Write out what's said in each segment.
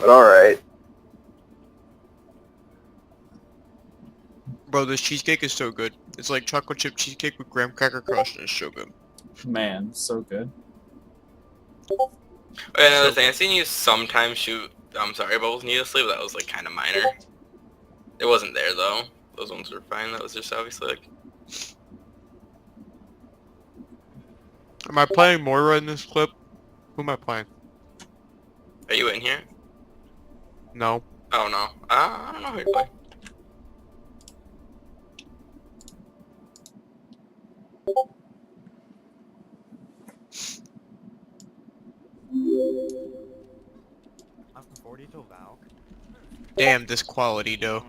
but alright. Bro, this cheesecake is so good. It's like chocolate chip cheesecake with graham cracker crust, and it's so good. Man, so good. Another thing, I've seen you sometimes shoot, bubbles needlessly, but that was like kind of minor. It wasn't there though. Those ones were fine. That was just obviously like. Am I playing Moira in this clip? Who am I playing? Are you in here? No. Oh no. I don't know who you're playing. I'm 40 to Valk. Damn, this quality, though.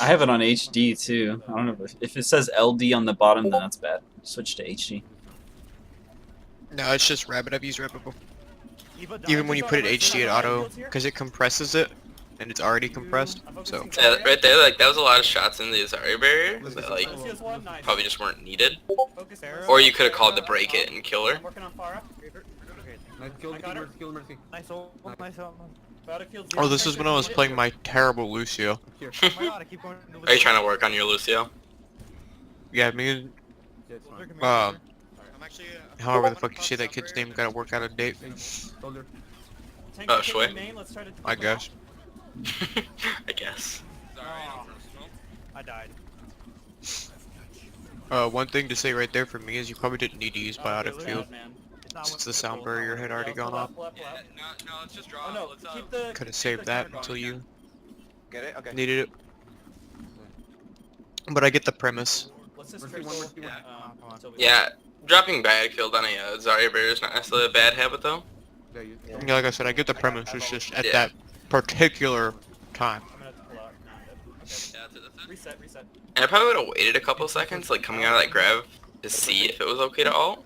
I have it on HD too. I don't know if it says LD on the bottom, then that's bad. Switch to HD. No, it's just Rabbit. I've used Rabbit before. Even when you put it HD at auto, because it compresses it, and it's already compressed, so. Yeah, right there, like that was a lot of shots in the Azari barrier that like probably just weren't needed. Or you could have called to break it and kill her. Oh, this is when I was playing my terrible Lucio. Are you trying to work on your Lucio? Yeah, me and, however the fuck you say that kid's name, gotta work out a date. Oh, Shui? I guess. I guess. I died. One thing to say right there for me is you probably didn't need to use biotic field. Since the sound barrier had already gone off. No, let's just draw. Could have saved that until you Get it? Okay. needed it. But I get the premise. Yeah, dropping bad killed on a Zarya barrier is not necessarily a bad habit though. Yeah, like I said, I get the premise. It's just at Yeah. that particular time. Reset. And I probably would have waited a couple seconds, like coming out of that grab, to see if it was okay to ult.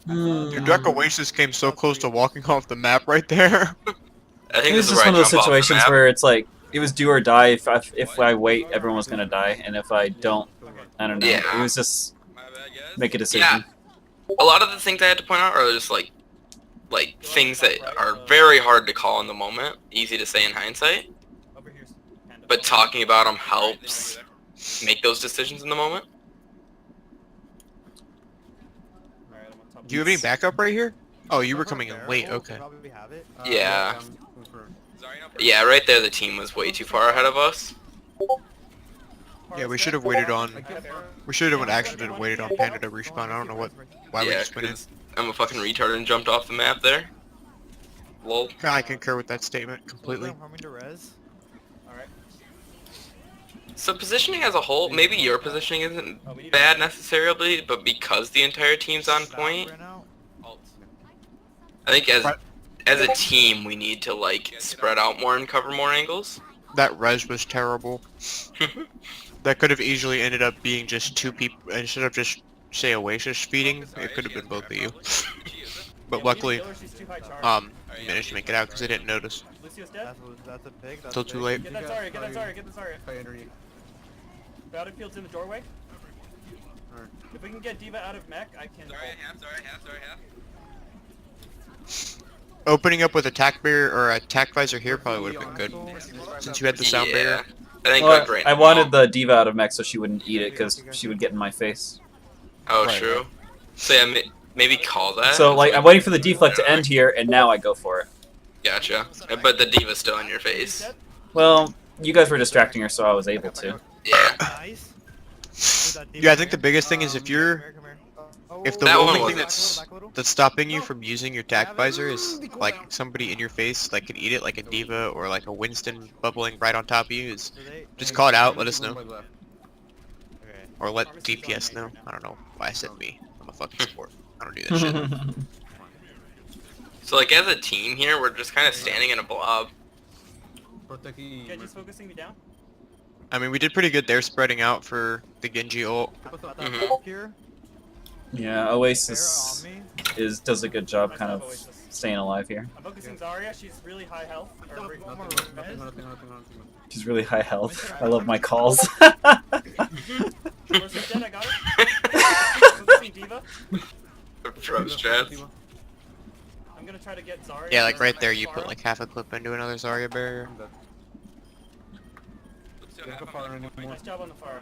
Dude, Deck Oasis came so close to walking off the map right there. I think It was this is just where one I of those jump off the situations map. where it's like it was do or die. If I wait, everyone was gonna die, and if I don't, I don't know. Yeah. It was just make a Yeah, decision. a lot of the things I had to point out are just like things that are very hard to call in the moment, easy to say in hindsight, but talking about them helps make those decisions in the moment. Do you have any backup right here? Oh, you were coming in late, okay. Yeah. Yeah, right there the team was way too far ahead of us. Yeah, we should have waited on... We should have actually waited on Panda to respawn. I don't know why we Yeah, just went in. 'cause I'm a fucking retard and jumped off the map there. Lol. I concur with that statement completely. So positioning as a whole, maybe your positioning isn't bad necessarily, but because the entire team's on point, I think as a team we need to like spread out more and cover more angles. That res was terrible. That could have easily ended up being just two people, instead of just, say, Oasis feeding, it could have been both of you. But luckily, you managed to make it out because I didn't notice. That's a pig. Till too late. Get that Zarya, get the Zarya. Battlefield's in the doorway. If we can get D.Va out of mech, I can... Opening up with attack barrier or attack visor here probably would have been good, since you had the sound barrier. I think Well, my brain. I wanted the D.Va out of mech so she wouldn't eat it because she would get in my face. Oh, Right. true. So yeah, maybe call that. So like I'm waiting for the deflect to end here, and now I go for it. Gotcha. But the D.Va's still in your face. Well, you guys were distracting her, so I was able to. Yeah. Nice. Yeah, I think the biggest thing is if you're... If the That one only was thing that's stopping you from using your tac visor is like somebody in your face that could eat it, like a D.Va or like a Winston bubbling right on top of you, is just call it out, let us know. Or let DPS know. I don't know why I said me. I'm a fucking sport. I don't do that shit. So like as a team here, we're just kind of standing in a blob. Genji's focusing me down. I mean, we did pretty good there spreading out for the Genji ult. Mhm. Yeah, Oasis does a good job kind of staying alive here. I'm focusing Zarya, she's really high health. She's really high health. I love my calls. Where's the dead? I got it. Focusing D.Va. Pro strats. I'm gonna try to get Zarya. Yeah, like right there, you put like half a clip into another Zarya barrier. Nice job on the far.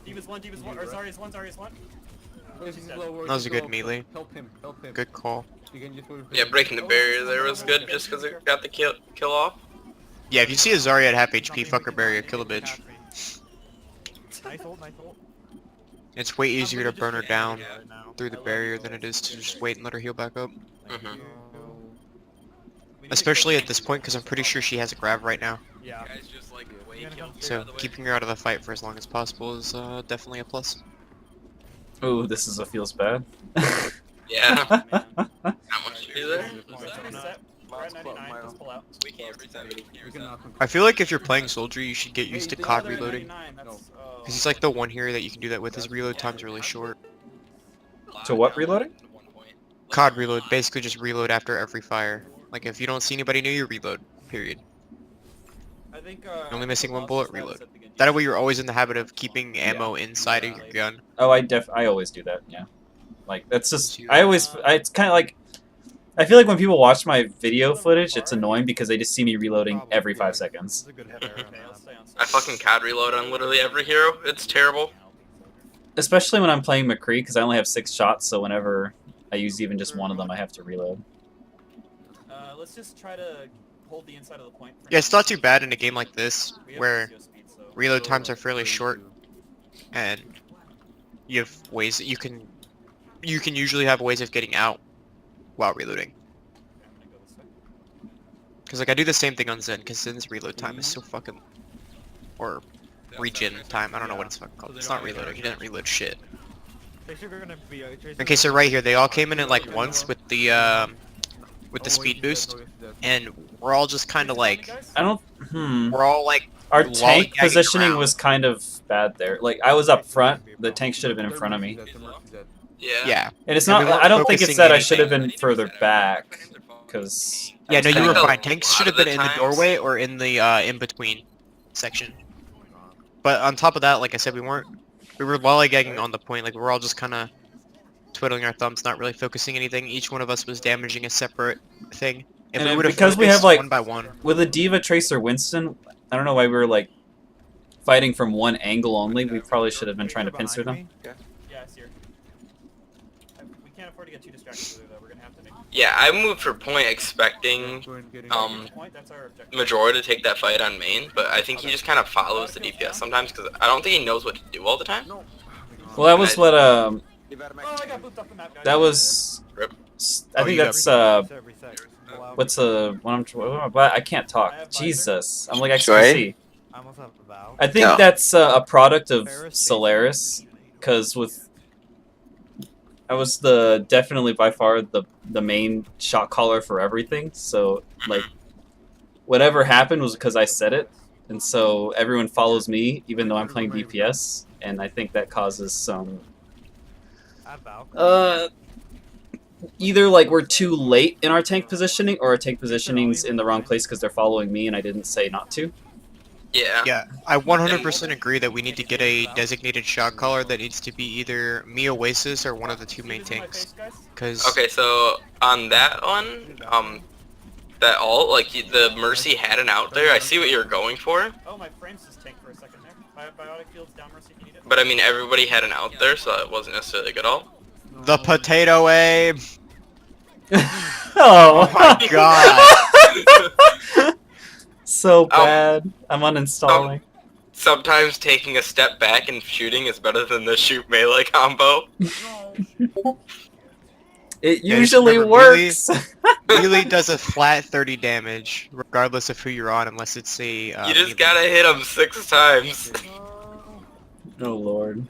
Diva's one, or Zarya's one, Zarya's one. That was a good melee. Help him. Good call. Yeah, breaking the barrier there was good just because it got the kill off. Yeah, if you see a Zarya at half HP, fuck her barrier, kill a bitch. Nice ult, nice ult. It's way easier to burn her down through the barrier than it is to just wait and let her heal back up. Mm-hmm. Especially at this point, because I'm pretty sure she has a grab right now. Yeah. So keeping her out of the fight for as long as possible is definitely a plus. Ooh, this feels bad. Yeah. Man. How much to do there? Let's reset. We're at 99, let's pull out. We can't reset it. I feel like if you're playing Soldier, you should get used to Oh, COD they're at reloading. 99, that's, Because he's like the one hero that you can do that with. His reload time's really short. To what reloading? COD reload, basically just reload after every fire. Like if you don't see anybody new, you reload. Period. I think, Only missing one bullet, reload. That way you're always in the habit of keeping ammo inside of your gun. Oh, I always do that. Yeah, like that's just it's kind of like I feel like when people watch my video footage, it's annoying because they just see me reloading every 5 seconds. I fucking COD reload on literally every hero. It's terrible. Especially when I'm playing McCree because I only have 6 shots, so whenever I use even just one of them, I have to reload. Let's just try to hold the inside of the point. Yeah, it's not too bad in a game like this, We have where PCO speed, so- reload times are fairly short, and you have ways that you can usually have ways of getting out while reloading. Okay, I'm gonna go this way. Because like I do the same thing on Zen, because Zen's reload time is so fucking, or regen time, I don't know what it's fucking called. It's not reloading, he doesn't reload shit. Okay, so right here, they all came in at like once with the speed boost, and we're all just kind of like, I don't. we're all like, Our Lollygag tank positioning around. was kind of bad there. Like I was up front, the tank should have been in front of me. Yeah. yeah. And it's And we not. weren't I don't think it's focusing that I anything. should have been further back, because. Yeah, no, you were I think a fine. Tanks lot should have of been the in the times- doorway or in the in-between section. But on top of that, like I said, we were lollygagging on the point. Like we were all just kind of twiddling our thumbs, not really focusing anything. Each one of us was damaging a separate thing. If And we then would have because we have, like- one by one. With a Diva, Tracer, Winston, I don't know why we were like fighting from one angle only. We probably should have been trying to pincer them. Yeah, I see her. We can't afford to get too distracted with her, though. We're gonna have to make Yeah, I moved for point expecting point. That's our objective. Majora to take that fight on main, but I think he just kind of follows the DPS sometimes because I don't think he knows what to do all the time. Well, that was what Oh, I got booped off the map, guys. that was. Rip. I Oh, think you that's what's what I can't talk. Jesus, I'm like XQC. I think Yeah. that's a product of Solaris, because with I was definitely by far the main shot caller for everything. So like whatever happened was because I said it, and so everyone follows me even though I'm playing DPS, and I think that causes some either like we're too late in our tank positioning, or our tank positioning's in the wrong place because they're following me and I didn't say not to. Yeah. Yeah, I 100% agree that we need to get a designated shot caller that needs to be either me, Oasis, or one of the two main See this in my tanks. face, guys? Because Okay, so on that one, that ult, like the Mercy had an out there. I see what you're going for, Oh, my frames just tanked for a second there. Biotic field's down, Mercy, if you need it. but I mean everybody had an out there, so it wasn't necessarily a good ult. the potato aim. Oh, Oh my god. so bad. I'm uninstalling. Sometimes taking a step back and shooting is better than the shoot melee combo. It Yeah, just usually remember, works. Melee does a flat 30 damage, regardless of who you're on, unless it's a. You just melee. gotta hit him 6 times. Oh lord.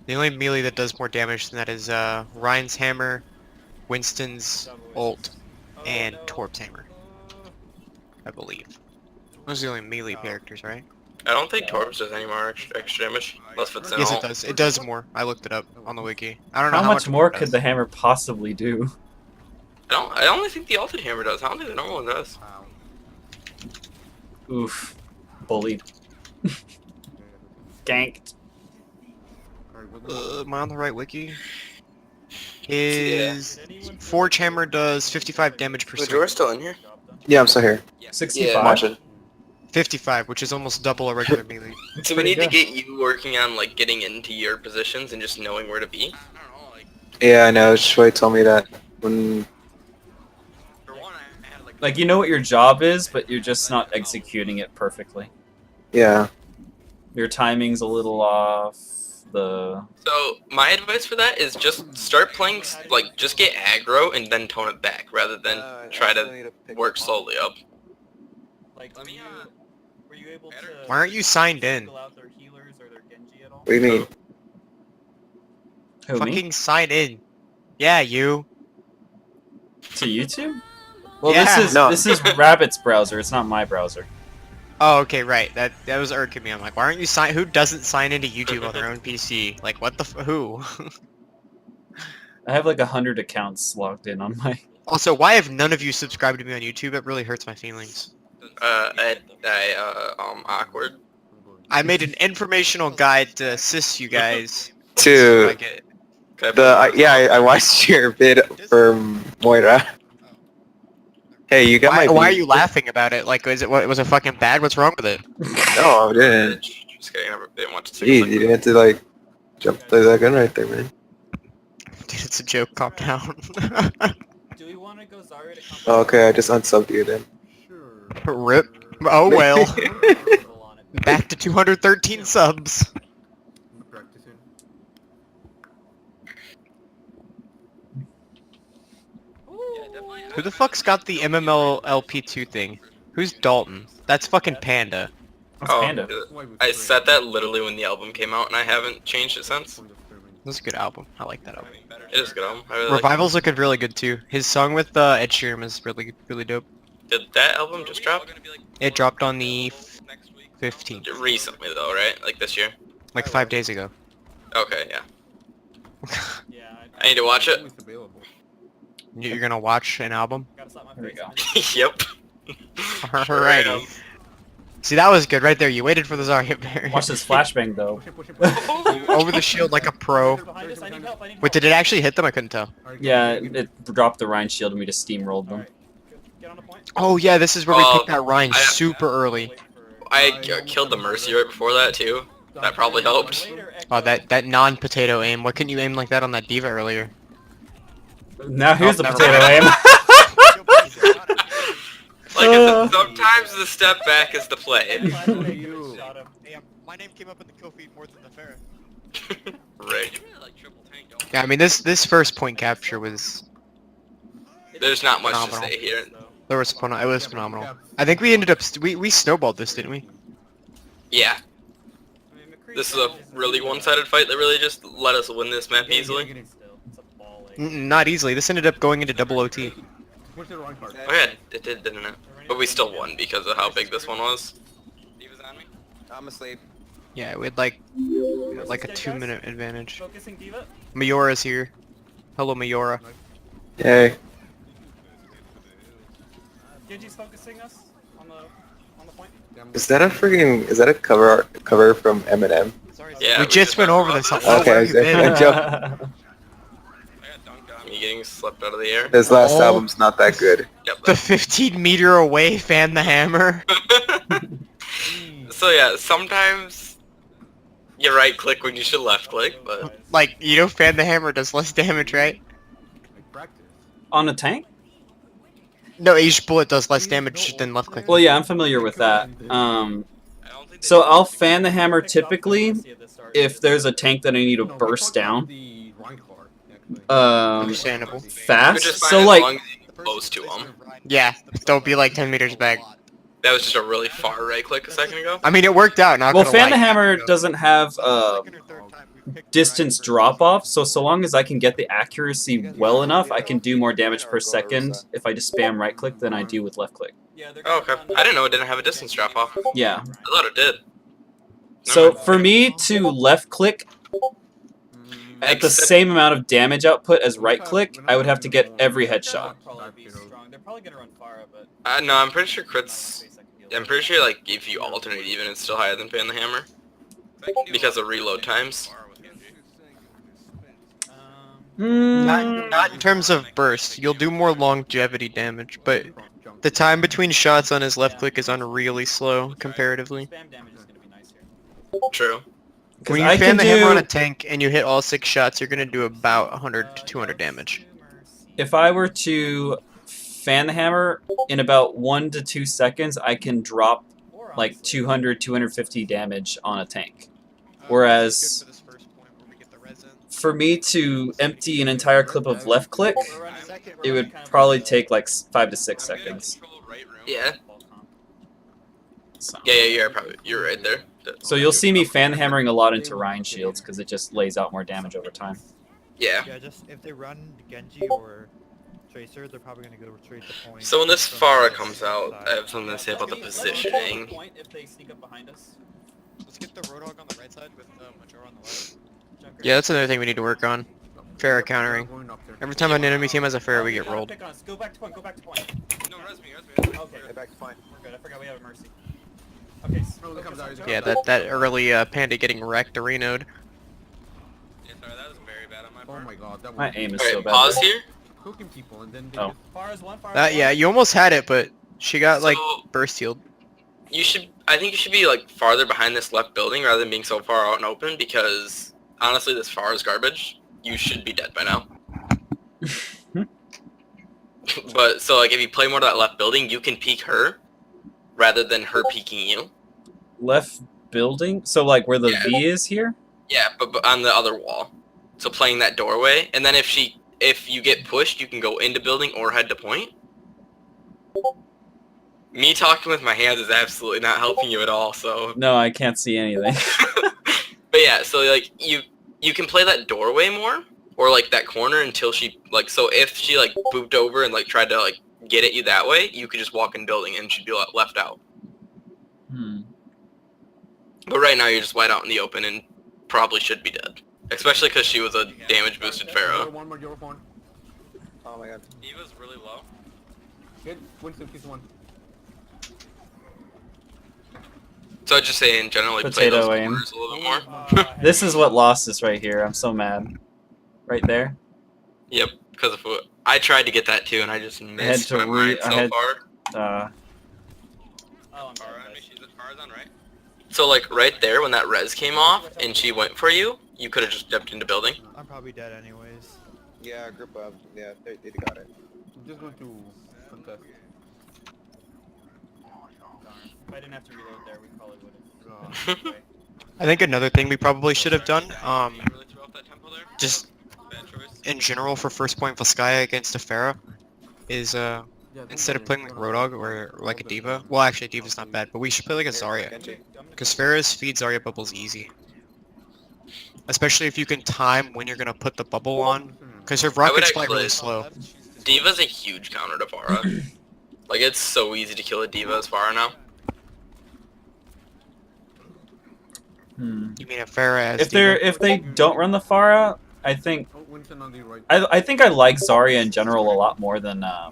The only melee that does more damage than that is Ryan's hammer, Winston's ult, and Torp's hammer, I believe. Those are the only melee characters, right? I don't think Torps does any more extra damage, unless if it's an Yes, it ult. does. It does more. I looked it up on the wiki. I don't know How much more could the the hammer possibly do? I only think the ulted hammer does. I don't think the normal one does. Oof. Bullied. Ganked. Am I on the right wiki? His Forge Hammer does 55 damage per The swing. drawer's still in here. Yeah, I'm still here. 65. I'm watching. 55, which is almost double a regular melee. So we need to get you working on like getting into your positions and just knowing where to be. Yeah, I know. Shui told me that when. Like, you know what your job is, but you're just not executing it perfectly. Yeah. Your timing's a little off. The So my advice for that is just start playing, like just get aggro and then tone it back rather than try to work slowly up. Like, were you able to Why aren't you signed in? single out their healers or their Genji at all? What do you mean? who, me? Fucking sign in. Yeah, you. To YouTube? Well, Yeah. this is Rabbit's browser. It's not my browser. Oh, okay, right. That was irking me. I'm like, why aren't you sign? Who doesn't sign into YouTube on their own PC? Like, what the who? I have like 100 accounts logged in on my. Also, why have none of you subscribed to me on YouTube? It really hurts my feelings. Awkward. I made an informational guide to assist you guys. To Like it. I watched your vid for Moira. Hey, you got Why, my. why are beat. you laughing about it? Like, was it fucking bad? What's wrong with it? No, I didn't. Just kidding. I didn't want to. Jeez, you didn't have to like jump through that gun right there, man. Dude, it's a joke. Calm down. Do we want to go Zarya to come Oh, okay, I just unsubbed you then. Rip. Oh well. on it? Back to 213 subs. Who the fuck's got the MML LP2 thing? Who's Dalton? That's fucking Panda. What's Panda? I said that literally when the album came out, and I haven't changed it since. That's a good album. I like that album. It is a good album. I really like Revival's looking really good too. His song with Ed Sheeran is really dope. it. Did that album just drop? It dropped on the 15th, Recently though, right? Like this year? like 5 days ago. Okay, yeah. Yeah, I need to watch it. You're gonna watch an album? gotta slap my There we face. go. Yep. Alrighty. See, that was good right there. You waited for the Zarya bear. Watch this flashbang though. Over the shield like a pro. Behind us, I need help, I need Wait, did it actually hit them? I couldn't tell. Yeah, it dropped the Rhine shield and we just steamrolled them. Alright, get on the point. Oh yeah, this is where we Oh, picked that Rhine I- super early. Wait for- I killed the Mercy right before that too. That probably helped. Later, Oh, Echo. that non-potato aim. Why couldn't you aim like that on that diva earlier? Now here's the never potato mind. aim. Like I said, sometimes the step back is the play. Shot him. Hey, my name came up in the kill feed more than the Farah. Right. Yeah, I mean this first point capture was There's not much Phenomenal. to say here. it was phenomenal. I think we ended up we snowballed this, didn't we? Yeah. I mean, McCree This is a really one-sided fight that really just let us win this map easily. Still, it's a ball, like- Not easily. This ended up going into double OT. Oh yeah, it did, didn't it? But we still won because of how big this one was. I'm asleep. Yeah, we had like a 2-minute advantage. Focusing Diva. Mayora's here. Hello, Mayora. Hey. Genji's focusing us on the point. Is that a cover from Eminem? Yeah. we just went over this. Okay, Where have you been? Joe. Me getting swept out of the air. This last Oh. album's not that good. Yep. The 15-meter away fan the hammer. So yeah, sometimes you right click when you should left click, but Like, you know, fan the hammer does less damage, right? On a tank? No, each bullet does less damage than left click. Well, yeah, I'm familiar with that. So I'll fan the hammer typically if there's a tank that I need to burst down. Understandable. you're Fast. just fine So as like, long as you get close to them. Yeah, don't be like 10 meters back. That was just a really far right click a second ago. I mean, it worked out. Not well, gonna fan the lie. hammer doesn't have distance drop off. So long as I can get the accuracy well enough, I can do more damage per second if I just spam right click than I do with left click. Yeah, they're Oh, okay. gonna run I didn't know it didn't have a distance drop off. Yeah. I thought it did. So Never mind. for me to left click at the Except- same amount of damage output as right click, I would have to get every headshot. Probably be strong. They're probably gonna run Farah, but No, I'm pretty sure crits. I'm pretty sure like if you alternate even, it's still higher than fan the hammer because of reload times. Not in terms of burst. You'll do more longevity damage, but the time between shots on his left click is unreally slow comparatively. Spam damage is gonna be nice here. True. When you fan the hammer on a tank and you hit all 6 shots, you're gonna do about 100 to 200 damage. If I were to fan the hammer in about 1 to 2 seconds, I can drop like 200, 250 damage on a tank. Whereas for me to empty an entire clip of left click, it would probably take like 5 to 6 seconds. Yeah. So. Yeah, you're right there. So you'll see me fan hammering a lot into Rhine shields because it just lays out more damage over time. Yeah. Yeah, just if they run Genji or Tracer, they're probably gonna go retreat the point. So when this from Pharah the comes out, side. I have something to say about the positioning. If they sneak up behind us. Let's get the Roadhog on the right side with Majora on the left. Yeah, that's another thing we need to work on. Pharah countering. Every time an enemy team has a Pharah, we get rolled. Pick on us. Go back to point. Go back to point. No, res me. Okay. Get back to point. We're good. I forgot we have a mercy. Okay. Yeah, that early Panda getting wrecked Reno'd. Yeah, sorry, that was very bad on my Oh part. my god, that My was aim is Alright, so bad. pause here. cooking people and then they Oh. just- Pharah's one. Pharah's That, yeah, you almost had it, but she got like So- burst healed. I think you should be like farther behind this left building rather than being so far out and open because honestly this far is garbage. You should be dead by now. But so like if you play more to that left building, you can peek her rather than her peeking you. Left building? So like where the Yeah. V is here? Yeah, but on the other wall. So playing that doorway, and then if you get pushed, you can go into building or head to point. Me talking with my hands is absolutely not helping you at all. So, No, I can't see anything. but yeah, so like you can play that doorway more or like that corner until she like. So if she like booped over and like tried to like get at you that way, you could just walk in building and she'd be left out. But right now you're just wide out in the open and probably should be dead. Especially because she was a damage boosted Pharaoh. One more your phone. Oh my god. Eva's really low. Good. Winston, piece one. So I'd just say in general, like play Potato those aim. corners a little bit more. This is what lost us right here. I'm so mad. Right there. Yep, because of what I tried to get that too, and I just missed to my mind I so had- far. Uh, Oh, I'm Pharah on sorry. me, she's on right. So like right there when that res came off and she went for you, you could have just jumped into building. I'm probably dead anyways. Yeah, group up. Yeah, they got it. I'm just going to contest. If I didn't have to reload there, we probably would have. I think another thing we probably should have done, You really threw off that tempo there? just Bad choice. in general for first point Volskaya against a Pharah, is instead of playing like Roadhog or like a Diva, well actually Diva's not bad, but we should play like a Zarya. Because Pharah's feed Zarya bubbles easy. Especially if you can time when you're gonna put the bubble on, because her rockets fly actually- really slow. Diva's a huge counter to Pharah. Like it's so easy to kill a Diva as Pharah now. You mean a Pharah as if they don't run the Pharah, I think Oh, Winston on the right. I think I like Zarya in general a lot more than I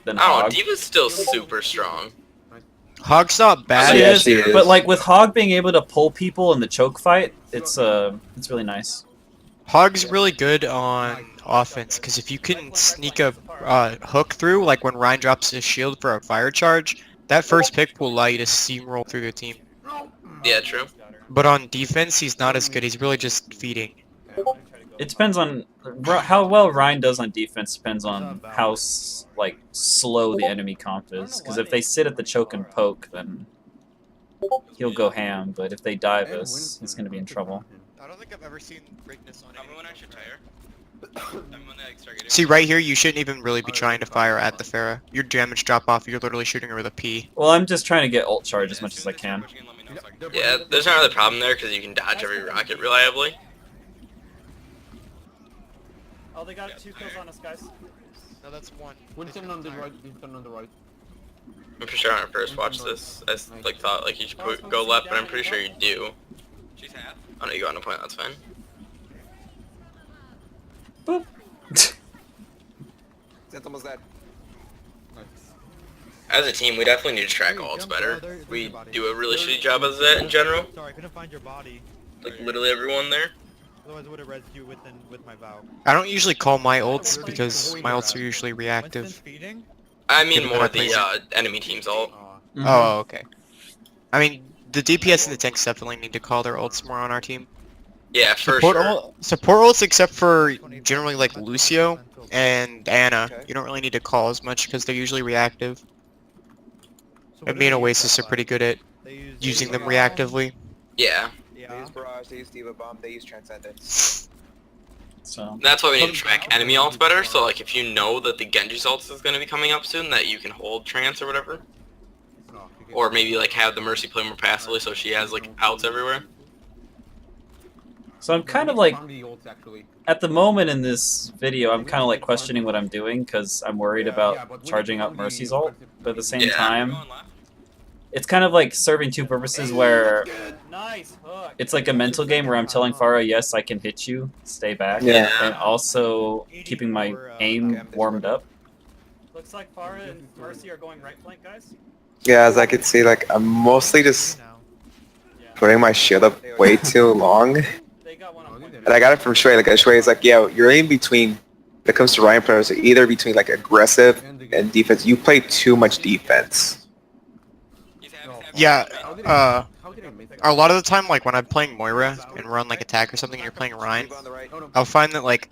don't know, Hog. Diva's still super strong. Hog's not bad. She Yeah, is, she is. but like with Hog being able to pull people in the choke fight, it's really nice. Hog's really good on offense, because if you can sneak a hook through, like when Ryan drops his shield for a fire charge, that first pick will allow you to steamroll through the team. Yeah, true. But on defense, he's not as good. He's really just feeding. It depends on how well Ryan does on defense. Depends on how like slow the enemy comp is. Because if they sit at the choke and poke, then he'll go ham. But if they dive us, he's gonna be in trouble. I don't think I've ever seen breakness on Tell me when I should tire. When they start getting See, right here, you shouldn't even really be trying to fire at the Pharah. Your damage drop off, you're literally shooting her with a P. Well, I'm just trying to get ult charge as much as I can. Yeah, there's not really a problem there because you can dodge every rocket reliably. Oh, they got 2 kills on us, guys. No, that's one. Winston on the right. Winston on the right. I'm pretty sure on our first watch this, I like thought like you should go left, but I'm pretty sure you do. She's half. Oh no, you go on a point. That's fine. That's almost dead. As a team, we definitely need to track ults better. We do a really shitty job of that in general. Sorry, I couldn't find your body. Like literally everyone there. Otherwise, I would have rezzed you with my vow. I don't usually call my ults because my ults are usually reactive. Winston's feeding? I mean Given that more I play the enemy team's ult. Mhm. Oh, okay. I mean, the DPS and the tanks definitely need to call their ults more on our team. Yeah, for Support sure. support ults, except for generally like Lucio and Anna, you don't really need to call as much because they're usually reactive. So what And do me and they use Oasis that are pretty by? good at They use using them Barrage? reactively. Yeah. They Yeah. use Barrage, they use Diva Bomb, they use Transcendence. So That's why we need to track enemy ults better, so like if you know that the Genji's ult is gonna be coming up soon, that you can hold trance or whatever. Or maybe like have the Mercy play more passively so she has like outs everywhere. I'm kind of like, at the moment in this video, I'm kind of like questioning what I'm doing because I'm worried about charging up Mercy's ult, but at the same Yeah. time, it's kind of like serving two purposes where Nice hook. it's like a mental game where I'm telling Farah, yes, I can hit you, stay back, Yeah. and also keeping my aim warmed up. Looks like Farah and Mercy are going right flank, guys. Yeah, as I can see, like, I'm mostly just Now. Yeah. putting my shield up way too long. They got one on point. And I got it from Shui. Like, Shui is like, yeah, you're in between, when it comes to Ryan players, you're either between, like, aggressive and defense. You play too much defense. Yeah, a lot of the time, like when I'm playing Moira and run like attack or something and you're playing Ryan, I'll find that like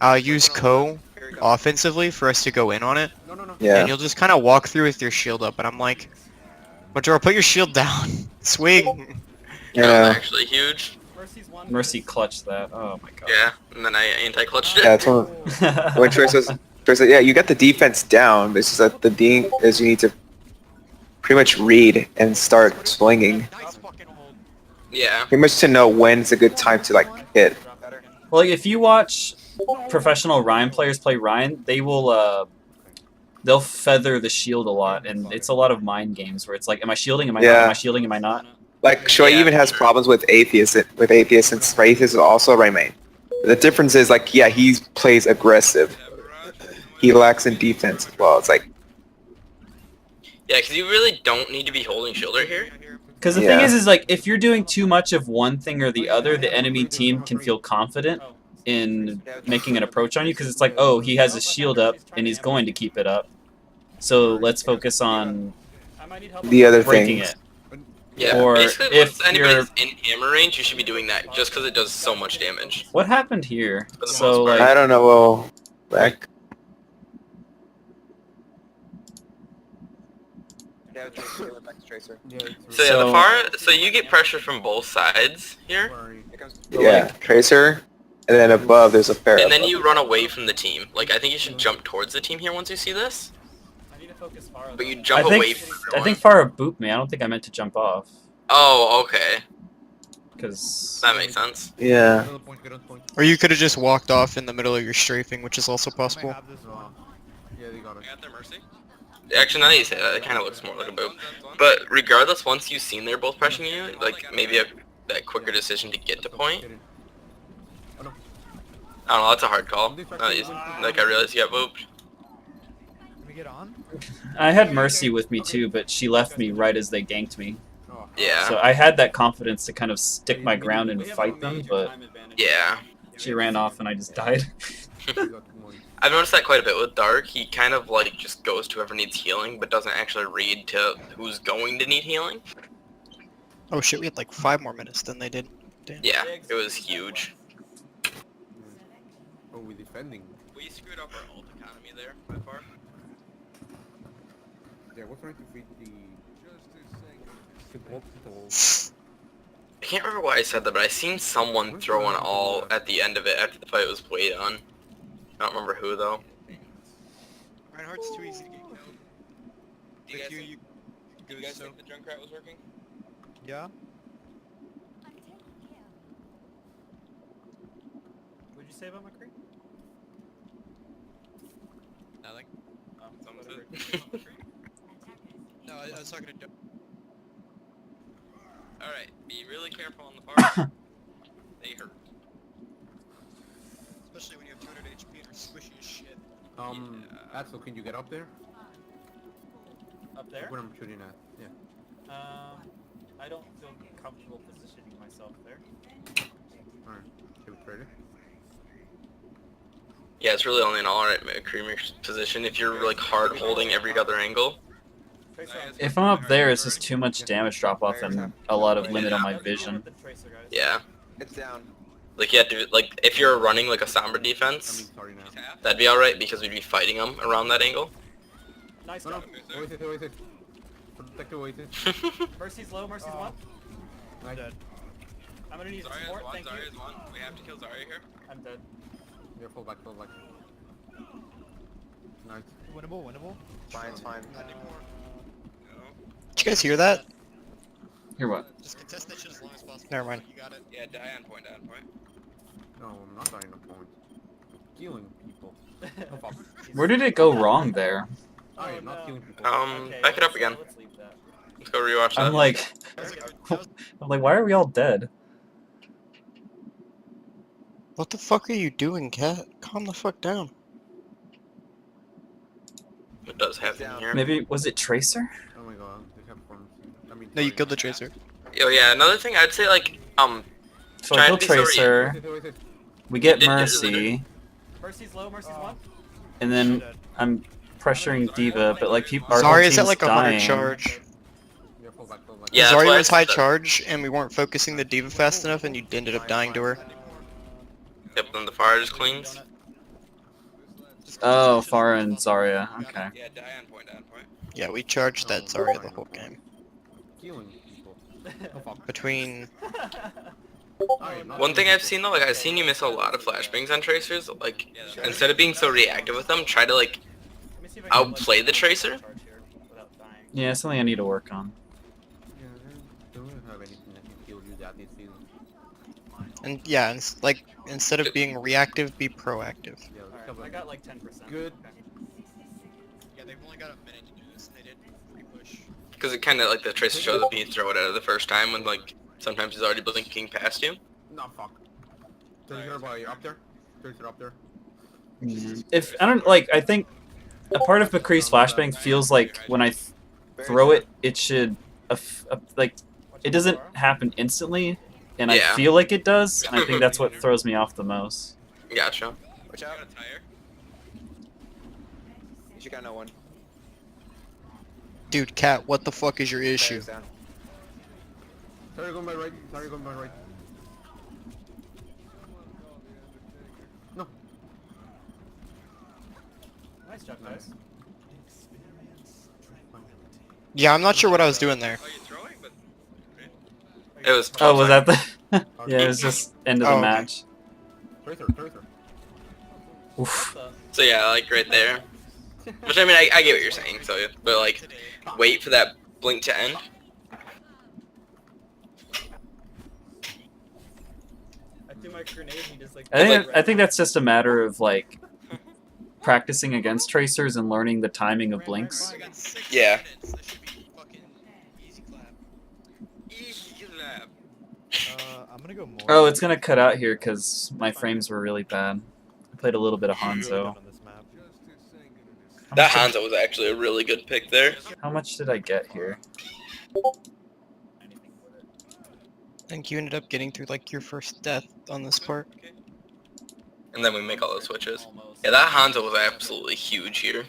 I'll use Ko offensively for us to go in on it, and Yeah. you'll just kind of walk through with your shield up, and I'm like, Majora, put your shield down, swing. That was Yeah. actually huge. Mercy's one. Mercy clutched that. Oh my god. Yeah, and then I anti-clutched it. Yeah, it's one when Shui says, yeah, you got the defense down, but it's just that the D is you need to pretty much read and start swinging. Nice fucking hold. Yeah. Pretty much to know when's a good time to, like, hit. Well, like, if you watch professional Ryan players play Ryan, they will they'll feather the shield a lot, and it's a lot of mind games where it's like, am I shielding? Am I not? Yeah. Am I shielding? Am I not? Like, Shui Yeah, even has sure. problems with Atheist, since Atheist is also a right main. The difference is, like, yeah, he plays aggressive. He lacks in defense as well. It's like, Yeah, because you really don't need to be holding shield right here. Because the Yeah. thing is like, if you're doing too much of one thing or the other, the enemy team can feel confident in making an approach on you, because it's like, oh, he has his shield up, and he's going to keep it up. So let's focus on I might need help. the other breaking things. it. Yeah, Or basically if once anybody's in hammer range, you should be doing that just because it does so much damage. What happened here? For the So most part. like, I don't know, well, back. So yeah, So- so you get pressure from both sides here, Yeah, Tracer, and then above there's a pair. and then you run away from the team. Like I think you should jump towards the team here once you see this, I need to focus Farah. but you though. jump I away think from I everyone. think Farah booped me. I don't think I meant to jump off, Oh, okay, because that makes sense. Yeah. Or you could have just walked off in the middle of your strafing, which is also I possible. might have this one. Yeah, they got it. Got their mercy. Actually, now that you say that, it kind of looks more like a boop. But regardless, once you've seen they're both pressing you, like maybe that quicker decision to get to point. I don't know. That's a hard call. Like I realized you got booped. Can we get on? I had Mercy with me too, but she left me right as they ganked me. Yeah. So I had that confidence to kind of stick my ground and We have a fight them, major but time advantage. Yeah. she ran off and I just died. I've noticed that quite a bit with Dark. He kind of like just goes to whoever needs healing, but doesn't actually read to who's going to need healing. Oh shit, we had like 5 more minutes than they did. Damn. Yeah, it was huge. Oh, we're defending. We screwed up our ult economy there by far. Yeah, we're trying to beat the... I can't remember why I said that, but I seen someone throw an all at the end of it after the fight was way done. I don't remember who though. Reinhardt's too easy to get killed. Do you guys think the Junkrat was working? Yeah? What'd you say about McCree? Nothing. Oh, Someone whatever. said. No, I was talking to Alright, be really careful on the far. They hurt. especially when you have 200 HP and are squishy as shit. Axel, can you get up there? Up there? Where I'm shooting at. Yeah. I don't feel comfortable positioning myself there. Alright. Yeah, it's really only an alright McCreamer's position if you're like hard holding every other angle. If I'm up there, it's just too much damage drop off and a lot of limit on my vision. Yeah. It's down. Like you have to, like if you're running like a Sombra defense, that'd be alright because we'd be fighting them around that angle. Nice No, job. no. Oasis. Protect the Oasis. Mercy's low, Mercy's one. I'm dead. I'm gonna need support, thank you. We have to kill Zarya here. I'm dead. Yeah, fall back. Nice. Winnable. Fine, it's fine. Did you guys hear that? Hear what? Just contest that shit as long as possible. Never mind. You got it. Yeah, die on point. No, I'm not dying a point. Killing people. Oh, fuck. Where did it go wrong there? I am not killing people. Okay, Back it up again. Let's leave that. Let's go rewatch that. I'm like, why are we all dead? What the fuck are you doing, Cat? Calm the fuck down. It does happen here. Maybe was it Tracer? Oh my god, they have forms. I mean, No, you killed the Tracer. Oh yeah, another thing I'd say like So Try I to kill be so Tracer. Oasis. We get Mercy, Mercy's low, Mercy's one. and then I'm pressuring Diva, but like people, our Sorry, whole is that team's like a 100 dying. charge? Yeah, fall back. Yeah, that's Zarya why I was high said that. charge, and we weren't focusing the diva fast enough, and you ended up dying to her. Yep, then the fire just cleans. Oh, Farah and Zarya. Okay. Yeah, die on point. Yeah, we charged that Zarya the whole game. Killing people. Oh, fuck. Between I am not One thing killing I've seen though, like I've seen you miss a lot of flashbangs on tracers. Like instead of being so reactive with them, try to like Let me see if I can, outplay the tracer. charge here without dying. Yeah, it's something I need to work on. people. Yeah, don't have anything that can kill you that this season. and yeah, and like instead of being reactive, be proactive. Yeah, let's Alright, have I a got like 10%. good. Yeah, they've only got a minute to do this. They did pre-push. Because it kind of like the tracer shows up and you throw it out of the first time when like sometimes he's already blinking past you. No, fuck. Tracer by up there. Tracer up there. If I don't like, I think a part of McCree's flashbang feels like when I throw it, it should like it doesn't happen instantly, and I Yeah. feel like it does, and I think that's what throws me off the most. Gotcha. Watch out. You got no one. Dude, Cat, what the fuck is your issue? Fire's down. Sorry, going by right. No. Nice job, guys. Yeah, I'm not sure what I was doing there. It was. Oh, was that the? Yeah, it was just end of the Oh, okay. match. Tracer. Oof. So yeah, like right there. Which I mean, I get what you're saying. So, but like, wait for that blink to end. I threw my grenade and he just like. I think that's just a matter of like practicing against tracers and learning the timing of blinks. Yeah. I'm gonna go more. Oh, it's gonna cut out here because my frames were really bad. I played a little bit of Really good Hanzo. on this map. That Hanzo was actually a really good pick there. How much did I get here? I think you ended up getting through like your first death on this part. And then we make all those switches. Yeah, that Hanzo was absolutely huge here.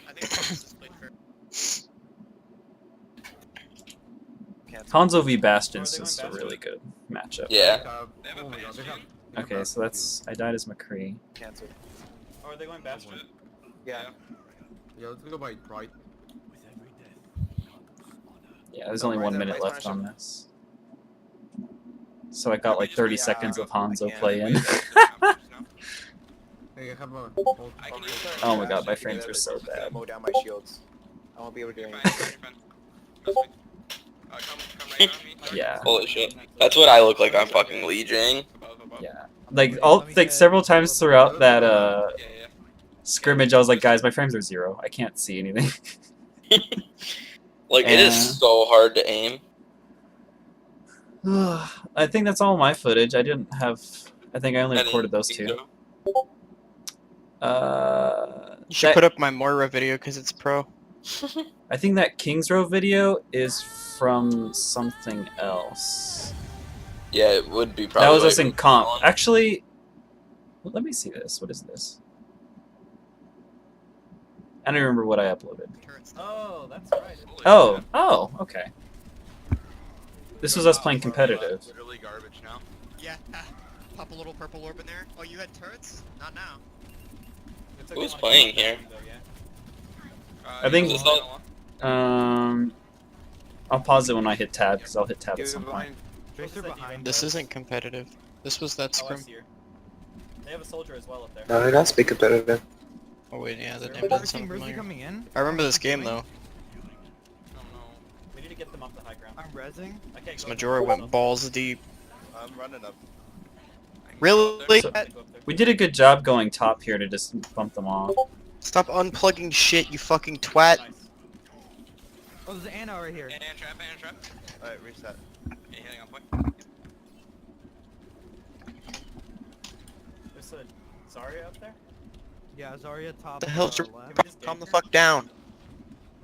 Hanzo v Bastion's just a really good matchup. Yeah. Oh my god, they have. Okay, so that's I died as McCree. Canceled. Oh, are they going Bastion? Yeah. Yeah, let's go by right. Yeah, there's only 1 minute left on this. So I got like 30 seconds of Hanzo play in. Hey, I have a. Oh my god, my frames are so bad. Mow down my shields. I won't be able to do anything. Yeah, Holy shit. That's what I look like on fucking Legion. yeah. Like several times throughout that scrimmage, I was like, guys, my frames are 0. I can't see anything. Like, it is so hard to aim. I think that's all my footage. I didn't have. I think I only And recorded those two. You You You should put up my Moira video because it's pro. I think that Kings Row video is from something else. Yeah, it would be probably. That was us like in comp. Colin. Actually, Well, let me see this. What is this? I don't remember what I uploaded. Turrets. Oh, that's right. Oh, okay. This was us playing competitive. Literally garbage now. Yeah. Pop a little purple orb in there. Oh, you had turrets? Not now. It's Who's okay, playing here? though, yeah. I think- Is this all- I'll pause it when I hit tab because I'll hit tab at Give some point. behind. Tracer behind This us. isn't competitive. This was that Oh, I scrim. see her. They have a soldier as well up there. No, it has to be competitive. Oh wait, yeah, the Is name there doesn't Mercy, sound Mercy familiar. coming in. I remember this game though. I don't know. We need to get them off the high ground. I'm rezzing. I can't This go Majora up there, went balls deep. I'm running up. Really? So- I can't go up there. We did a good job going top here to just bump them off. Stop unplugging shit, you fucking twat. Nice. Oh, there's Anna right here. And trap. Alright, reset. Yeah, healing on point. There's a Zarya up there. Yeah, Zarya top. The hell's your- left. Can we just Calm gank the her? fuck down.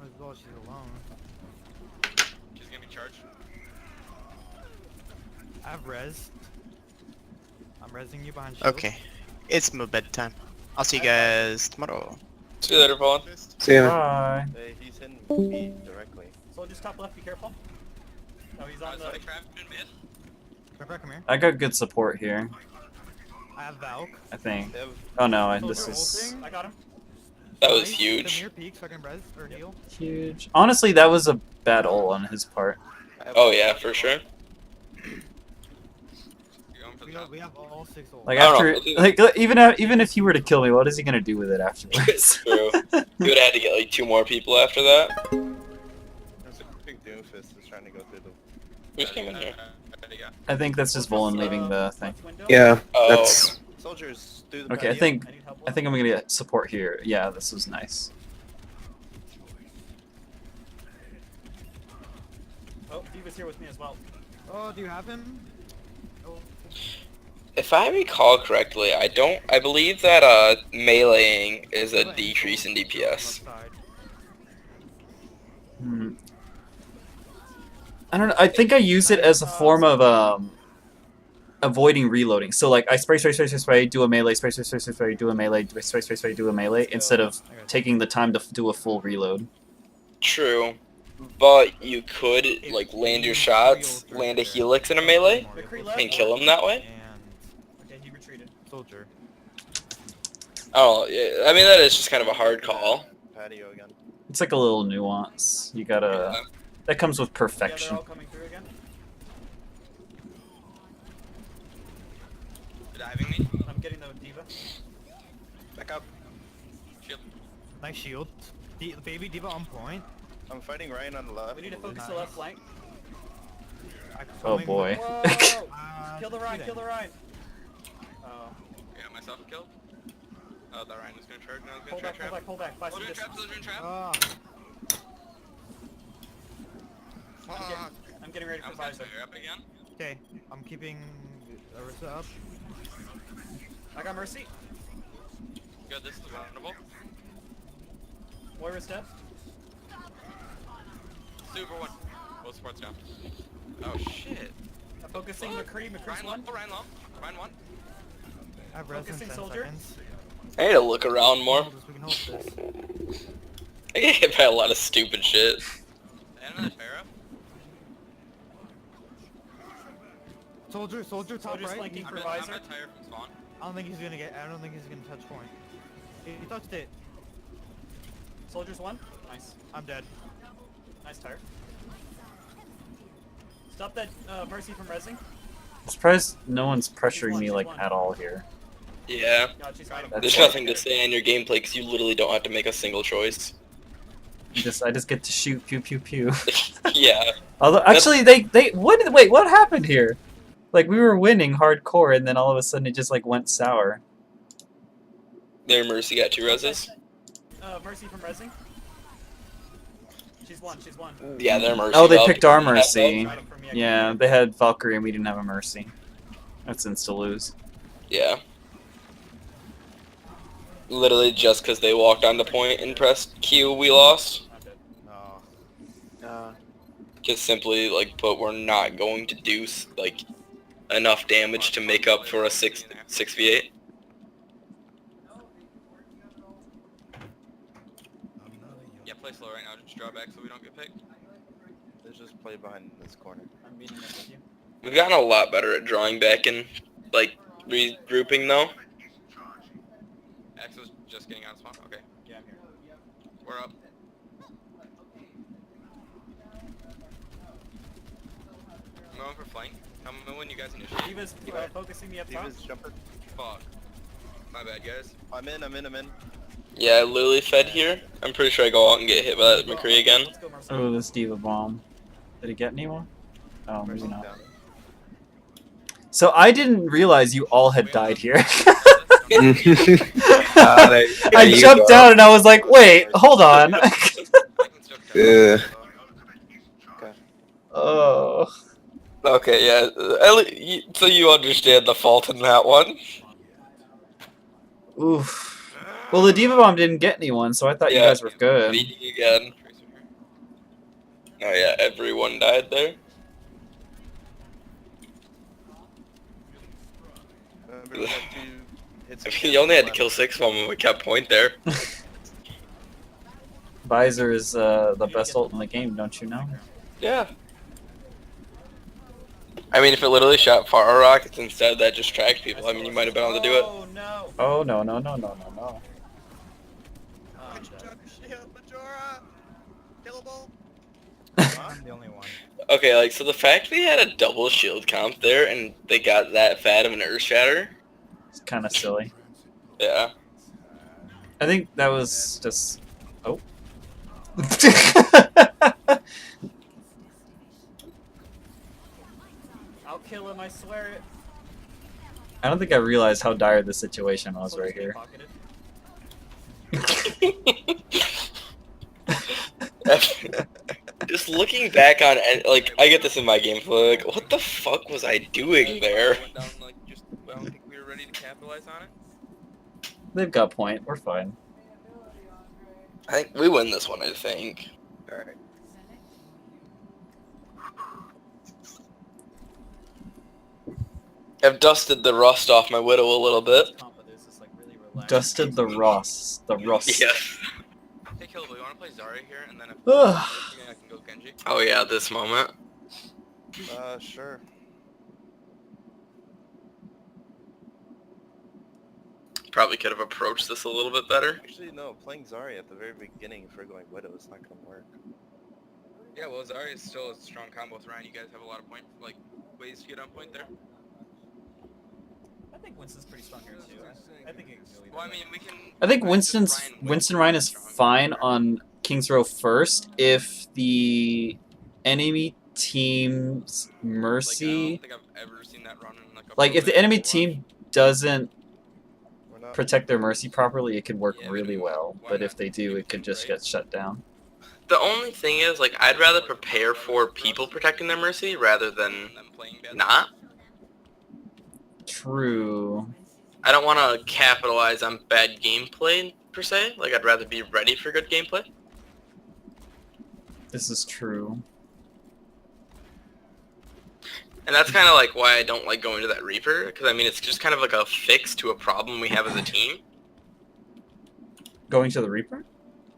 As well, she's alone. She's gonna be charged. I have res. I'm rezzing you behind shield. Okay. It's my bedtime. I'll see you guys tomorrow. See you later, Paul. See ya. Bye. Hey, he's hitting me directly. Soldier's top left, be careful. No, he's on the... Trap in mid. Pepper, come here. I got good support here. I have Valk. I think. They have Oh no, and Soldier this is ulting. I got him. That was Nice. huge. Come here, peek, so I can res or heal. huge. Honestly, that was a bad ult on his part. I have- Oh yeah, for sure. We have all 6 ults. Like I don't after, know. like even if he were to kill me, what is he gonna do with it afterwards? It's true. You would have had to get like 2 more people after that. There's a quick Doomfist that's trying to go through the. Who's came in here? I think that's just Volan leaving the thing. Left window. Yeah, Oh. that's... Soldiers through the Okay, I patio. think I need help. I think I'm gonna get support here. Yeah, this was nice. Oh, Diva's here with me as well. Oh, do you have him? Oh, If I recall correctly, I believe that meleeing is a decrease in DPS. left side. Hmm. I don't know. I think I use it as a form of avoiding reloading. So like I spray, do a melee, spray, do a melee, spray, do a melee, instead of taking the time to do a full reload. True. But you could like land your shots, land a helix in a melee, McCree left. and kill him that way. And Okay, he retreated. soldier. Oh, yeah, I mean that is just kind of a hard call. Patio again. It's like a little nuance. You gotta. Yeah. That comes with Yeah, they're perfection. all coming through again. Diving me. I'm getting the Diva. Back up. Nice shield. Baby Diva on point. I'm fighting Ryan on the left. We need to focus Nice. the left flank. Oh boy. Whoa! Kill the Rhine, kill the Rhine. Oh. Yeah, myself killed. Oh, the Ryan was gonna charge. Now Pull back, pull back, pull back. Buy some Soldier in distance. trap, soldier in trap. Ah, Fuck. I'm getting ready for I'm gonna visor. fire up again. okay. I'm keeping Arisa up. I got Mercy. Good, this is vulnerable. Moira's dead. Super one. Both sports down. Oh shit. I'm focusing McCree. McCree's Ryan one. low, Ryan low. Ryan one. I have res in Focusing 10 soldier. seconds. I need to look around more. We can hold this. I get hit by a lot of stupid shit. And another Pharaoh. Soldier top Soldier's right. flanking for I'm visor. gonna tire from spawn. I don't think he's gonna touch point. He touched it. Soldier's one. Nice. I'm dead. Nice tire. Stop that Mercy from rezzing. I'm surprised no one's pressuring me like at all here. Yeah. God, she's got him. That's There's why- nothing to say on your gameplay because you literally don't have to make a single choice. I just get to shoot pew pew pew. Yeah. Although actually what happened here? Like we were winning hardcore and then all of a sudden it just like went sour. Their Mercy got 2 reses. Mercy from rezzing. She's one. She's one. Yeah, their Mercy. Oh, they though. picked our That, though. Mercy. Got him from me. I can't Yeah, hear. they had Valkyrie and we didn't have a Mercy. That's insta lose. Yeah. Literally just because they walked on the point and pressed Q, we lost. I'm dead. No. Just simply, like, but we're not going to do, like, enough damage to make up for a 6v8. play slow right now. Just draw back so we don't get picked. Let's just play behind this corner. I'm meeting up with you. We've gotten a lot better at drawing back and like regrouping though. Axel's just getting out of spawn. Okay, Yeah, I'm here. we're up. I'm going for flank. I'm when you guys initiate. Diva's focusing me up top. Steven's jumping. Fuck. My bad, guys. I'm in. Yeah, I literally fed here. I'm pretty sure I go out and get hit by that McCree again. Let's go, Marcel. Oh, this diva bomb. Did it get anyone? Oh, maybe not. Down. So I didn't realize you all had died here. I jumped down and I was like, wait, hold on. Yeah. Oh. Okay, yeah. So you understand the fault in that one? Oof. Well, the diva bomb didn't get anyone, so I thought you guys were good. Beating again. Oh yeah, everyone died there. Remember, we got 2 hits. I mean, you only had to kill 6 of them and we kept point there. Visor is the best ult in the game, don't you know? Yeah. I mean, if it literally shot far rockets instead, that just tracked people. I mean, you might have been able to do it. Oh no. Oh, no. I'm the only one. Okay, like, so the fact we had a double shield comp there and they got that fat of an earth shatter. It's kind of silly. Yeah. I think that was just... Oh. I'll kill him, I swear it. I don't think I realized how dire the situation was right here. Just looking back on, like, I get this in my gameplay, like, what the fuck was I doing there? I don't think we were ready to capitalize on it. They've got point. We're fine. I think we win this one, I think. Alright. I've dusted the rust off my widow a little bit. Dusted the rust. The rust. Yeah. Hey, Killable, you want to play Zarya here, and then if I can go Genji? Oh yeah, this moment. Sure. Probably could have approached this a little bit better. Actually, no. Playing Zarya at the very beginning for going Widow is not gonna work. Yeah, well, Zarya is still a strong combo with Ryan. You guys have a lot of ways to get on point there. I think Winston's pretty strong here too. I think it can Well, I mean, we can... I think Winston Ryan is fine on King's Row first if the enemy team's Mercy... I don't think I've ever seen that run in Like, if the enemy team. team doesn't We're not. protect their Mercy properly, it could work Yeah, really well. why But not? if they do, it could just get shut down. The only thing is, like, I'd rather prepare for people protecting their Mercy rather than not. True. I don't want to capitalize on bad gameplay, per se. Like, I'd rather be ready for good gameplay. This is true. And that's kind of like why I don't like going to that Reaper, because I mean it's just kind of like a fix to a problem we have as a team. Going to the Reaper?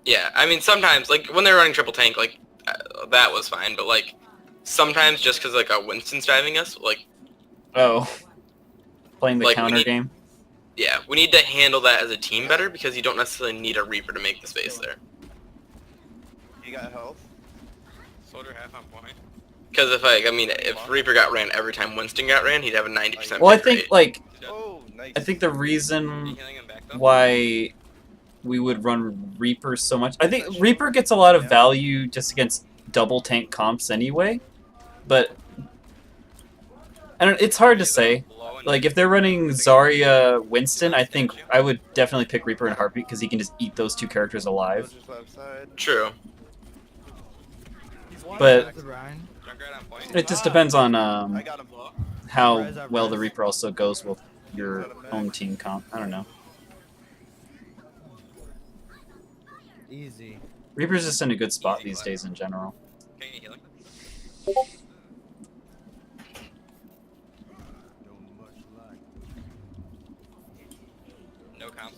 Yeah, I mean sometimes, like when they're running triple tank, like that was fine, but like sometimes just because like Winston's driving us, like Oh. Playing the Like, we counter need- game? yeah, we need to handle that as a team better because you don't necessarily need a Reaper to make the space there. You got health? Soldier half on point. Because if Reaper got ran every time Winston got ran, he'd have a 90% Well, I win think, rate. like, Oh, nice. I think the Are you reason healing him back though? why we would run Reaper so much... I think Reaper gets a lot of value just against double tank comps anyway, but... I don't, it's hard to say. Like, if they're running Zarya Winston, I think I would definitely pick Reaper in a heartbeat because he can just eat those two characters alive. Soldier's left side. True. But Ryan. Junkrat on point. it just depends on I got him. how well the Reaper also goes with your own team comp. I don't know. Easy. Reaper's just in a good spot these days in general. Okay, you healing? No comp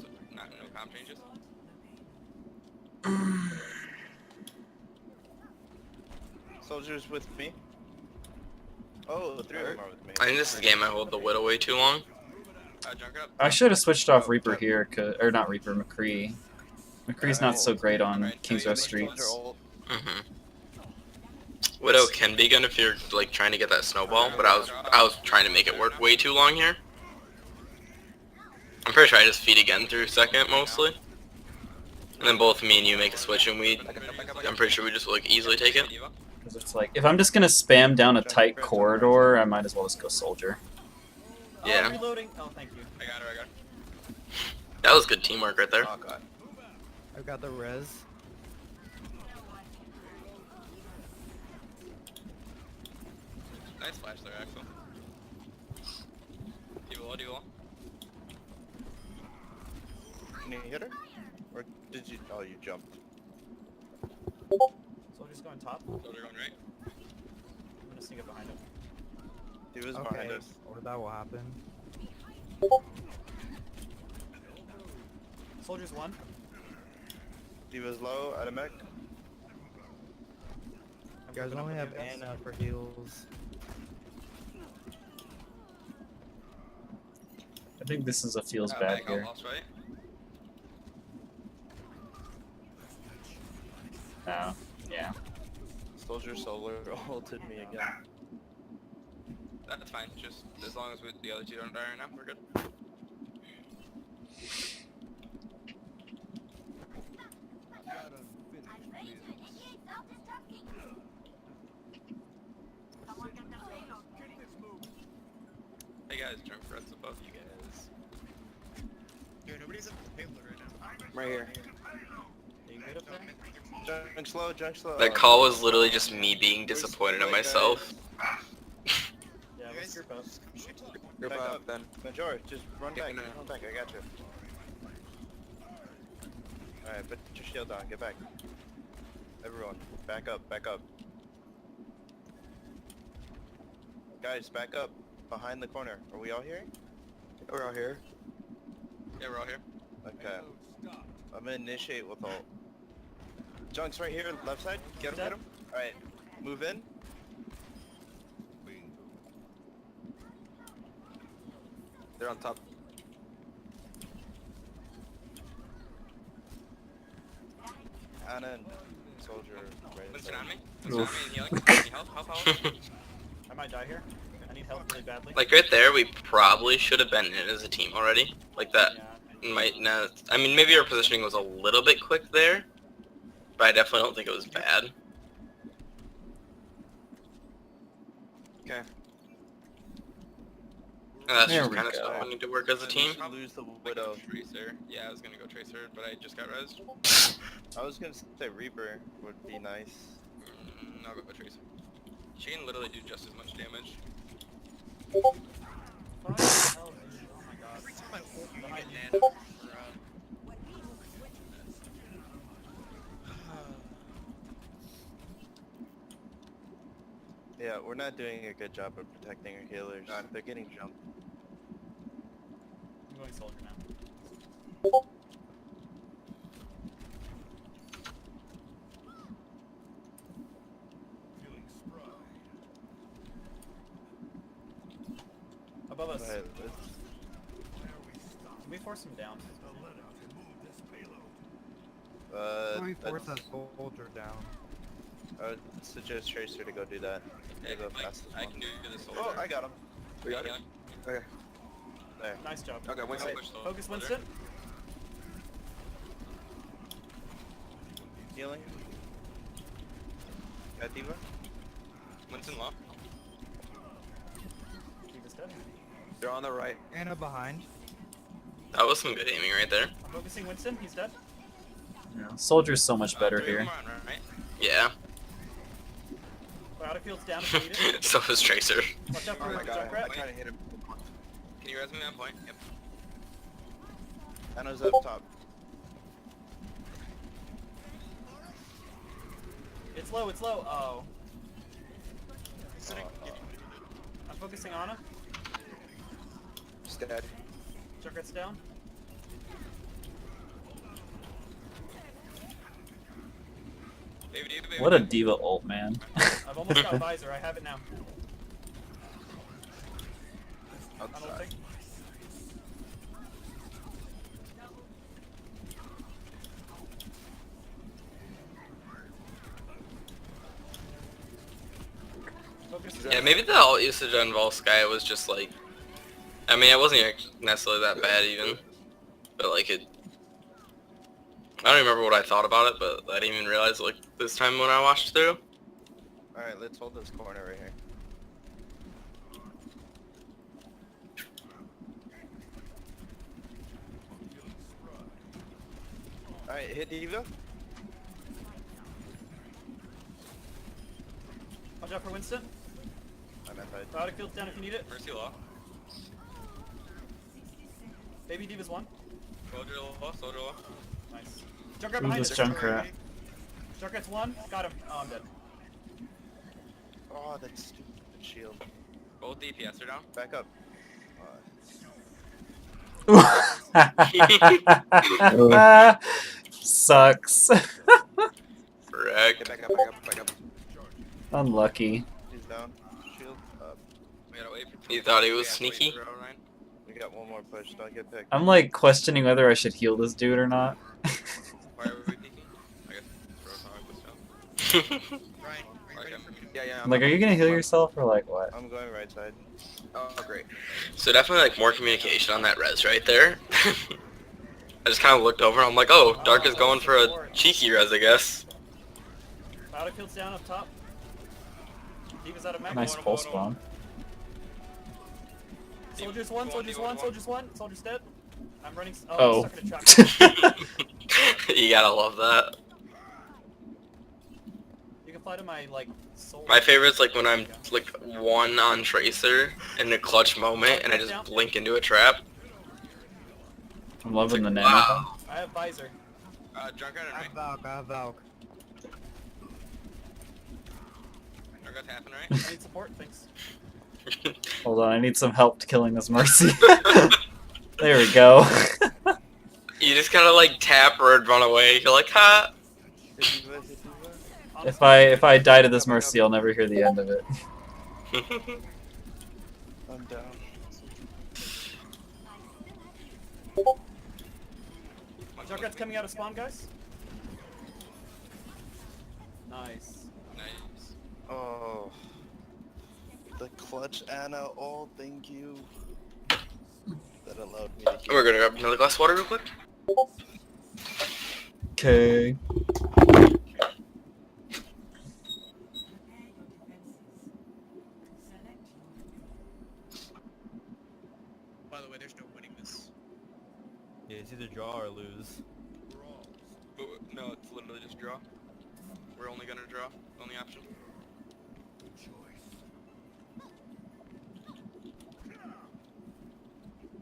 changes? Soldiers with me. Oh, three of them are with me. I think this is a game I hold the Widow way too long. I should have switched off Reaper here, or not Reaper, McCree. McCree's not so great on King's Row streets. Mm-hmm. Widow can be good if you're like trying to get that snowball, but I was trying to make it work way too long here. I'm pretty sure I just feed again through second mostly, and then both me and you make a switch, and I'm pretty sure we just like easily take it. Because it's like, if I'm just gonna spam down a tight corridor, I might as well just go Soldier. Yeah. Reloading. Oh, thank you. I got her. That was good teamwork right there. Oh god. I've got the res. Nice flash there, Axel. Do you Can you hit her? Or did you? Oh, you jumped. Soldier's going top. Soldier going right. I'm gonna sneak up behind him. He was Okay, behind us. or that will happen. Soldier's one. He was low at a mech. I'm You guys moving up only with have you guys. Anna for heals. I think this is a feels bad here. Right? Oh, yeah. Soldier solar ulted me again. That's fine. Just as long as the other two don't die right now, we're good. Hey guys, drunk threats above you guys. Dude, nobody's at the payload right now. Right here. Are you good up there? Junk slow, junk slow. That call was literally just me being disappointed in myself. Yeah, let's group up. Group Back up up. then. Major, just run back, no. run back, I got you. Alright, put your shield down, get back. Everyone, back up, back up. Guys, back up, behind the corner. Are we all here? We're out here. Yeah, we're all here. Okay. I'm gonna initiate with ult. Junk's right here, left side. Get him, get him. Alright, move in. They're on top. Anna and Soldier right Winston side. on me. Winston on me and healing. Any help? Help. I might die here. I need help really badly. Like right there, we probably should have been in it as a team already. Like that Yeah. might not. I mean, maybe our positioning was a little bit quick there, but I definitely don't think it was bad. Okay. That's There just we kind of go. stuff we need to work as a team. Lose the Widow. Tracer. Yeah, I was gonna go Tracer, but I just got rezzed. I was gonna say Reaper would be nice. I'll go Tracer. She can literally do just as much damage. Fuck the hell, dude. Oh my god. Every time I hold you Behind get you. nano. Yeah, we're not doing a good job of protecting our healers. They're getting jumped. I'm going soldier now. Above us. Alright, Can we force him down? Let me force let's- that soldier down. I would suggest Tracer to go do that. They're the fastest I one. can do the soldier. Oh, I got him. We got it. Okay. There. Nice job. Okay, Winston. Focus Winston. Healing. Got D.Va? Winston low. Keep us dead. They're on the right. Anna behind. That was some good aiming right there. I'm focusing Winston. He's dead. Yeah. Soldier's so much better Three of here. them are on, right? Yeah. Battlefield's down if you need it. So is Tracer. Watch out Oh for my god, Junkrat. I'm trying to hit him. Can you res me that point? Yep. Anna's up top. It's low, it's low. Oh. Sitting. I'm focusing Ana. Just dead. Junkrat's down. Baby, What a diva ult, man. Above I've almost got visor. I have it now. I don't Outside. think. Focus. Yeah, maybe the alt usage on Volsky was just like, I mean, it wasn't necessarily that bad even, but like it. I don't even remember what I thought about it, but I didn't even realize like this time when I watched through. Alright, let's hold this corner right here. Alright, hit Diva. Watch out for Winston. I'm at Battlefield down if you need it. Mercy law. Baby Diva's one. Soldier law. Soldier law. Nice. Junkrat behind This us. Junkrat. Junkrat's one. Got him. Oh, I'm dead. Oh, that stupid shield. Both DPS are down. Back up. Sucks. Wreck. Get back up, back up, back up. Unlucky. He's down. Shield up. You thought he was sneaky? We got one more push. Don't get picked. I'm like questioning whether I should heal this dude or not. Why are we peeking? I guess Ryan, are you ready for me to... Yeah. I'm like, are you gonna heal yourself or like what? I'm going right side. Oh, great. So definitely like more communication on that res right there. I just kind of looked over and I'm like, oh, Dark is going for a cheeky res, I guess. Battlefield's down up top. Diva's out of mech. Nice pulse bomb. Soldiers one. Soldiers one. Soldiers one. Soldiers dead. I'm running. Oh. I'm stuck in a trap. You gotta love that. You can fly to my like soul. My favorite's like when I'm like one on Tracer in a clutch moment and I just blink into a trap. I'm loving the nano. Wow. I have visor. Junkrat I have Valk, I have Valk. Junkrat's tapping, I need support. Thanks. Hold on, I need some help killing this Mercy. There we go. You just gotta like tap or run away. You're like, ha! Hit Diva, hit Diva. If I die to this Mercy, I'll never hear the end of it. I'm down. Junkrat's coming out of spawn, guys. Nice. Nice. Oh. The clutch Anna, oh, thank you. That allowed me to heal. We're gonna grab another glass of water real quick. Okay. By the way, there's no winning this. Yeah, it's either draw or lose. No, it's literally just draw. We're only gonna draw. Only option.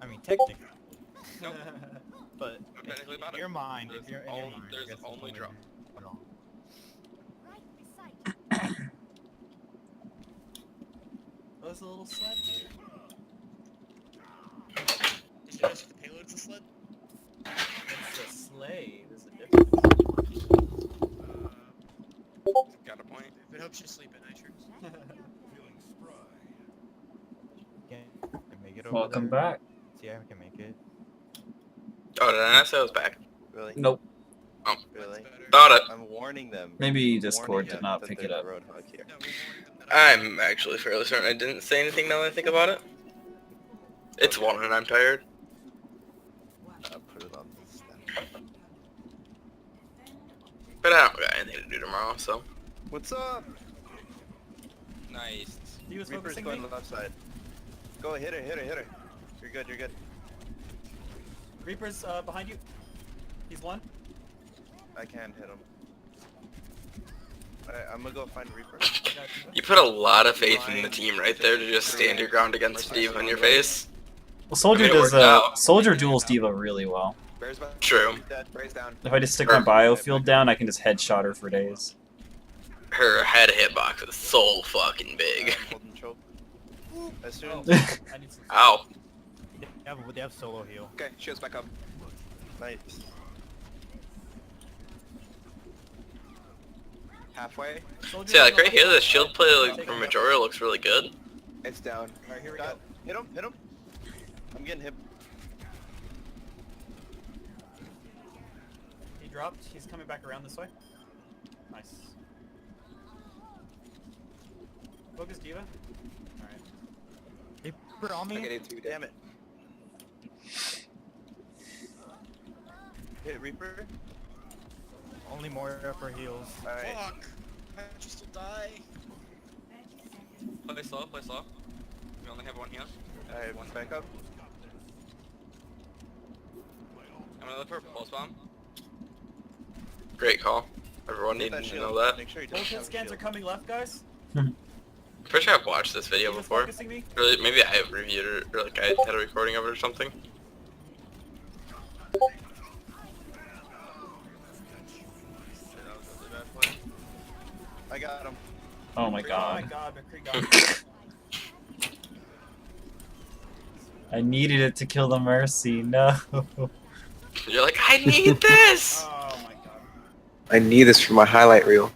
I mean, technically. Nope. But Technically in about it. your mind, There's if you're in your only- mind, I there's guess it's only draw. wrong. Oh, there's a little sled here. Did you notice the payload's a sled? It's a sleigh. There's a difference. Got a point. If it helps you sleep at night, sure. Can make it over Welcome there? back. See, I can make it. Oh, did I not say I was back? Really? Nope. Really? Thought it. I'm warning them. Maybe I'm Discord warning did them not that pick there's it a up. Roadhog here. No, we warned them that I'm actually fairly certain I didn't say anything now that I think about it. It's one and I'm tired. I'll put it on this then. But I don't got anything to do tomorrow, so. What's up? Nice. He was Reaper's focusing going me. to the left side. Go, hit her, hit her, hit her. You're good, you're good. Reaper's behind you. He's one. I can't hit him. Alright, I'm gonna go find Reaper. You put a lot of faith in the team right there to just stand your ground against Steve on your face. Well, Soldier I mean, it does worked out. Soldier duels D.Va really well. Bear's back. True. Dead. Bear's down. If I just stick my biofield down, I can just headshot her for days. Her head hitbox is so fucking big. I'm holding choke. As soon Oh, as... I need some. Ow. They have solo heal. Okay, shield's back up. Nice. Halfway. Soldiers So yeah, on like the right here, the left. shield play like, Take for him. Majora looks really good. It's down. Alright, here we Got go. it. Hit him, hit him. I'm getting hit. He dropped. He's coming back around this way. Nice. Focus Diva. Alright. Reaper on I me. get it too. Damn it. Hit Reaper. Only more for heals. Alright. Fuck! I just will die. Play slow, play slow. We only have one heal. Alright, one back up. I'm gonna look for a pulse bomb. Great call. Everyone Hit needed to shield. know that. Make sure you Both don't hit have a scans are shield. coming left, guys. Pretty sure I've watched this video Diva's before. focusing me. Or maybe I have reviewed it, or like I had a recording of it or something. I got him. Oh my Oh my god. god, McCree got me. I needed it to kill the Mercy. No. You're like, I need this! Oh my god. I need this for my highlight reel.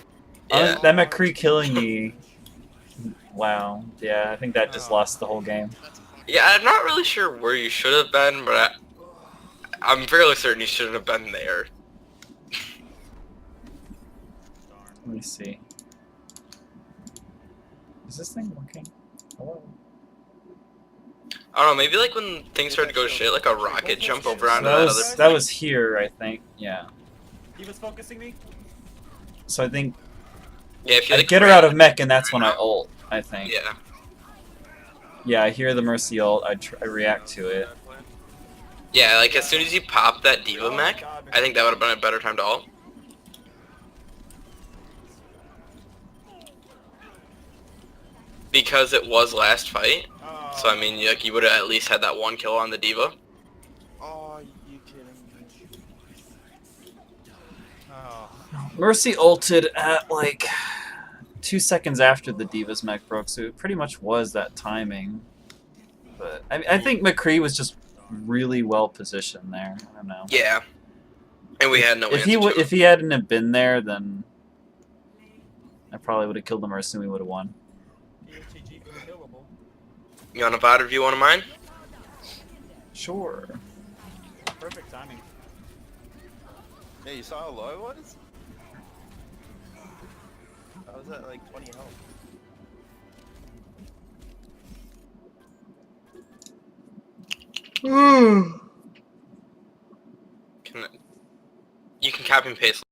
Yeah. That McCree killing me. Wow. Yeah, I think that just lost the whole game. Yeah, I'm not really sure where you should have been, but I'm fairly certain you shouldn't have been there. Let me see. Is this thing working? Hello? I don't know, maybe like when things started to go to shit, like a rocket jump over So onto that that was other... that was here, I think. Yeah. Diva's focusing me. So I think Yeah, if you I like get her ran- out of mech, and that's when I ult. I think. Yeah. Yeah, I hear the Mercy ult. I react to it. Yeah, like as soon as you pop that Diva mech, I think that would have been a better time to ult. Because it was last fight, so I mean, like you would have at least had that one kill on the Diva. Oh, you kidding me? Oh. Mercy ulted at like 2 seconds after the Diva's mech broke, so it pretty much was that timing. But I think McCree was just really well positioned there. I don't know. Yeah. And we had no If answer to it. if he hadn't have been there, then I probably would have killed the Mercy and we would have won. EHG for the killable. You want a VOD review one of mine? Sure. Perfect timing. Yeah, you saw how low it was? I was at like 20 health. You can copy and paste